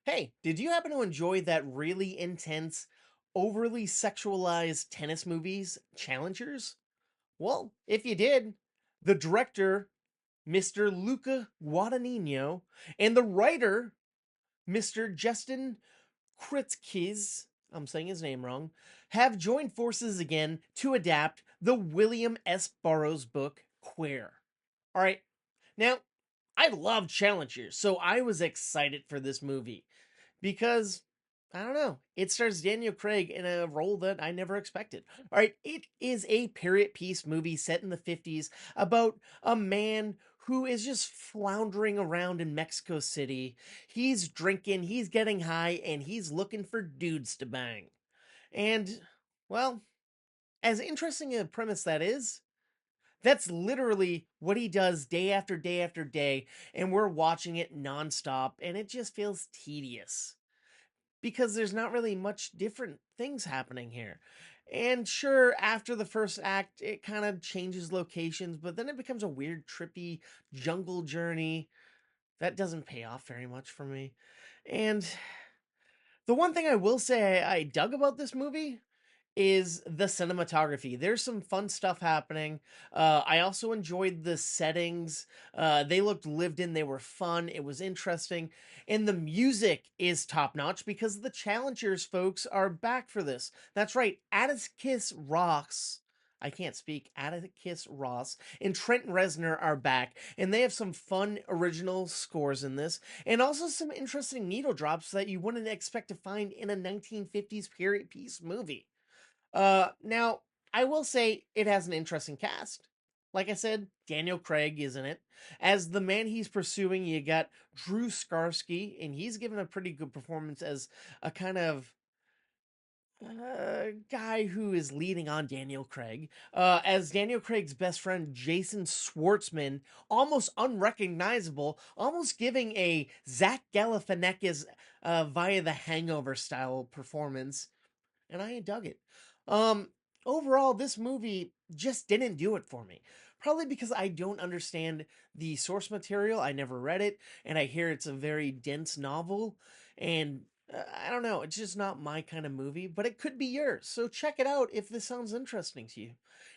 Hey, did you happen to enjoy that really intense, overly sexualized tennis movies, Challengers? Well, if you did, the director, Mr. Luca Guadagnino, and the writer, Mr. Justin Kritzkis, I'm saying his name wrong, have joined forces again to adapt the William S. Burroughs book, Queer. All right, now, I love Challengers, so I was excited for this movie because I don't know. It stars Daniel Craig in a role that I never expected. All right, it is a period piece movie set in the 50s about a man who is just floundering around in Mexico City. He's drinking, he's getting high, and he's looking for dudes to bang. And, well, as interesting a premise that is, that's literally what he does day after day after day, and we're watching it nonstop, and it just feels tedious because there's not really much different things happening here. And sure, after the first act, it kind of changes locations, but then it becomes a weird, trippy jungle journey that doesn't pay off very much for me. And the one thing I will say I dug about this movie is the cinematography. There's some fun stuff happening. I also enjoyed the settings. They looked lived in, they were fun, it was interesting. And the music is top notch because the Challengers folks are back for this. That's right, Atticus Ross. I can't speak. Atticus Ross and Trent Reznor are back, and they have some fun original scores in this, and also some interesting needle drops that you wouldn't expect to find in a 1950s period piece movie. Now, I will say it has an interesting cast. Like I said, Daniel Craig is in it. As the man he's pursuing, you got Drew Skarsky, and he's given a pretty good performance as a kind of guy who is leading on Daniel Craig. As Daniel Craig's best friend, Jason Schwartzman, almost unrecognizable, almost giving a Zach Galifianakis via the Hangover style performance, and I dug it. Um, Overall, this movie just didn't do it for me. Probably because I don't understand the source material. I never read it, and I hear it's a very dense novel, and I don't know. It's just not my kind of movie, but it could be yours. So check it out if this sounds interesting to you.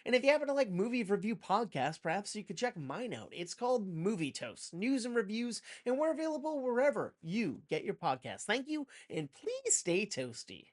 And if you happen to like movie review podcasts, perhaps you could check mine out. It's called Movie Toast, news and reviews, and we're available wherever you get your podcasts. Thank you, and please stay toasty.